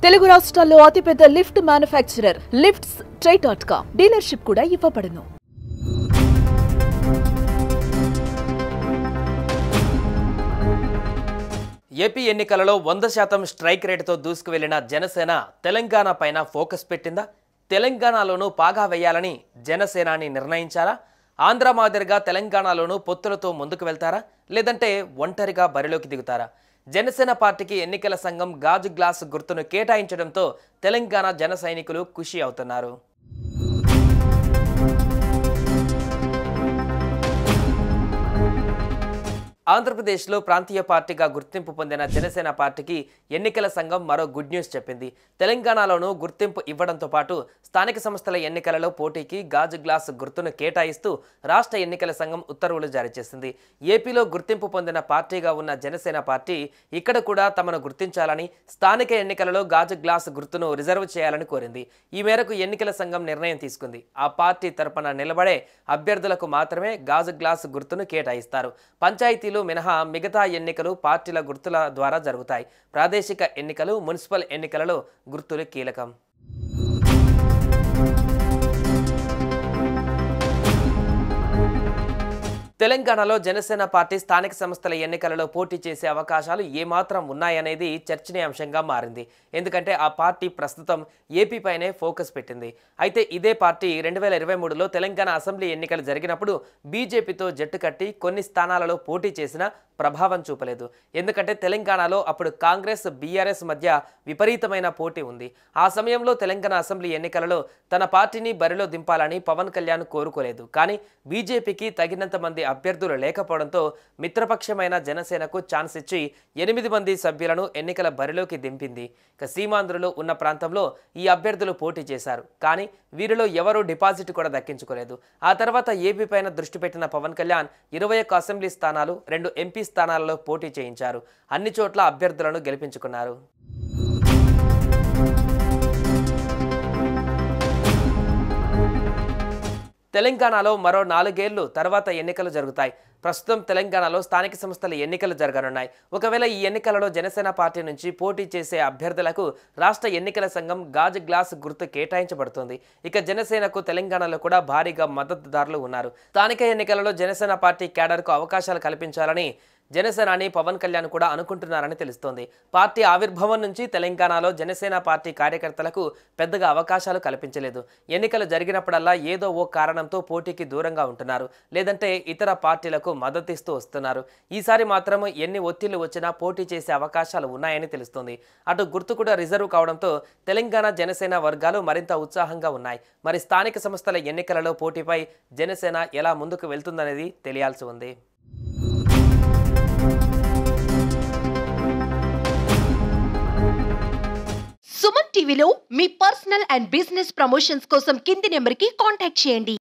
తెలుగు రాష్ట్రాల్లో అతిపెద్ద lift manufacturer lifts ట్రై.com dealership కూడా ఇవ్వబడును. ఏపీ ఎన్నికలలో 100% స్ట్రైక్ రేటుతో దూసుకువెళ్లిన జనసేన తెలంగాణ పైన ఫోకస్ పెట్టిందా? తెలంగాణలోనూ పాగా వేయాలని జనసేనాని నిర్ణయించారా? ఆంధ్ర మాదిరిగా తెలంగాణలోనూ పొత్తులతో ముందుకు వెళ్తారా? లేదంటే ఒంటరిగా బరిలోకి దిగుతారా? జనసేన పార్టీకి ఎన్నికల సంఘం గాజు గ్లాసు గుర్తును కేటాయించడంతో తెలంగాణ జన సైనికులు ఖుషి అవుతున్నారు. ఆంధ్రప్రదేశ్లో ప్రాంతీయ పార్టీగా గుర్తింపు పొందిన జనసేన పార్టీకి ఎన్నికల సంఘం మరో గుడ్ న్యూస్ చెప్పింది. తెలంగాణలోనూ గుర్తింపు ఇవ్వడంతో పాటు స్థానిక సంస్థల ఎన్నికలలో పోటీకి గాజు గ్లాసు గుర్తును కేటాయిస్తూ రాష్ట్ర ఎన్నికల సంఘం ఉత్తర్వులు జారీ చేసింది. ఏపీలో గుర్తింపు పొందిన పార్టీగా ఉన్న జనసేన పార్టీ ఇక్కడ కూడా తమను గుర్తించాలని, స్థానిక ఎన్నికలలో గాజు గ్లాసు గుర్తును రిజర్వ్ చేయాలని కోరింది. ఈ మేరకు ఎన్నికల సంఘం నిర్ణయం తీసుకుంది. ఆ పార్టీ తరపున నిలబడే అభ్యర్థులకు మాత్రమే గాజు గ్లాసు గుర్తును కేటాయిస్తారు. పంచాయతీలు మినహా మిగతా ఎన్నికలు పార్టీల గుర్తుల ద్వారా జరుగుతాయి. ప్రాదేశిక ఎన్నికలు, మున్సిపల్ ఎన్నికలలో గుర్తులు కీలకం. తెలంగాణలో జనసేన పార్టీ స్థానిక సంస్థల ఎన్నికలలో పోటీ చేసే అవకాశాలు ఏమాత్రం ఉన్నాయనేది చర్చనీయాంశంగా మారింది. ఎందుకంటే ఆ పార్టీ ప్రస్తుతం ఏపీపైనే ఫోకస్ పెట్టింది. అయితే ఇదే పార్టీ 2023లో తెలంగాణ అసెంబ్లీ ఎన్నికలు జరిగినప్పుడు బీజేపీతో జట్టు కట్టి కొన్ని స్థానాలలో పోటీ చేసినా ప్రభావం చూపలేదు. ఎందుకంటే తెలంగాణలో అప్పుడు కాంగ్రెస్, బీఆర్ఎస్ మధ్య విపరీతమైన పోటీ ఉంది. ఆ సమయంలో తెలంగాణ అసెంబ్లీ ఎన్నికలలో తన పార్టీని బరిలో దింపాలని పవన్ కళ్యాణ్ కోరుకోలేదు. కానీ బీజేపీకి తగినంత మంది అభ్యర్థులు లేకపోవడంతో మిత్రపక్షమైన జనసేనకు ఛాన్స్ ఇచ్చి 8 మంది సభ్యులను ఎన్నికల బరిలోకి దింపింది. సీమాంధ్రలో ఉన్న ప్రాంతంలో ఈ అభ్యర్థులు పోటీ చేశారు. కానీ వీరిలో ఎవరూ డిపాజిట్ కూడా దక్కించుకోలేదు. ఆ తర్వాత ఏపీ పైన దృష్టి పెట్టిన పవన్ కళ్యాణ్ 21 అసెంబ్లీ స్థానాలు, 2 ఎంపీ స్థానాలలో పోటీ చేయించారు. అన్ని చోట్ల అభ్యర్థులను గెలిపించుకున్నారు. తెలంగాణలో మరో 4 ఏళ్లు తర్వాత ఎన్నికలు జరుగుతాయి. ప్రస్తుతం తెలంగాణలో స్థానిక సంస్థల ఎన్నికలు జరగనున్నాయి. ఒకవేళ ఈ ఎన్నికలలో జనసేన పార్టీ నుంచి పోటీ చేసే అభ్యర్థులకు రాష్ట్ర ఎన్నికల సంఘం గాజు గ్లాస్ గుర్తు కేటాయించబడుతుంది. ఇక జనసేనకు తెలంగాణలో కూడా భారీగా మద్దతుదారులు ఉన్నారు. స్థానిక ఎన్నికలలో జనసేన పార్టీ క్యాడర్కు అవకాశాలు కల్పించాలని జనసేనాని పవన్ కళ్యాణ్ కూడా అనుకుంటున్నారని తెలుస్తోంది. పార్టీ ఆవిర్భావం నుంచి తెలంగాణలో జనసేన పార్టీ కార్యకర్తలకు పెద్దగా అవకాశాలు కల్పించలేదు. ఎన్నికలు జరిగినప్పుడల్లా ఏదో ఓ కారణంతో పోటీకి దూరంగా ఉంటున్నారు, లేదంటే ఇతర పార్టీలకు మద్దతిస్తూ వస్తున్నారు. ఈసారి మాత్రం ఎన్ని ఒత్తిళ్లు వచ్చినా పోటీ చేసే అవకాశాలు ఉన్నాయని తెలుస్తోంది. అటు గుర్తు కూడా రిజర్వ్ కావడంతో తెలంగాణ జనసేన వర్గాలు మరింత ఉత్సాహంగా ఉన్నాయి. మరి స్థానిక సంస్థల ఎన్నికలలో పోటీపై జనసేన ఎలా ముందుకు వెళ్తుందనేది తెలియాల్సి ఉంది. సుమన్ టీవీలో మీ పర్సనల్ అండ్ బిజినెస్ ప్రమోషన్స్ కోసం కింది నెంబర్కి కాంటాక్ట్ చేయండి.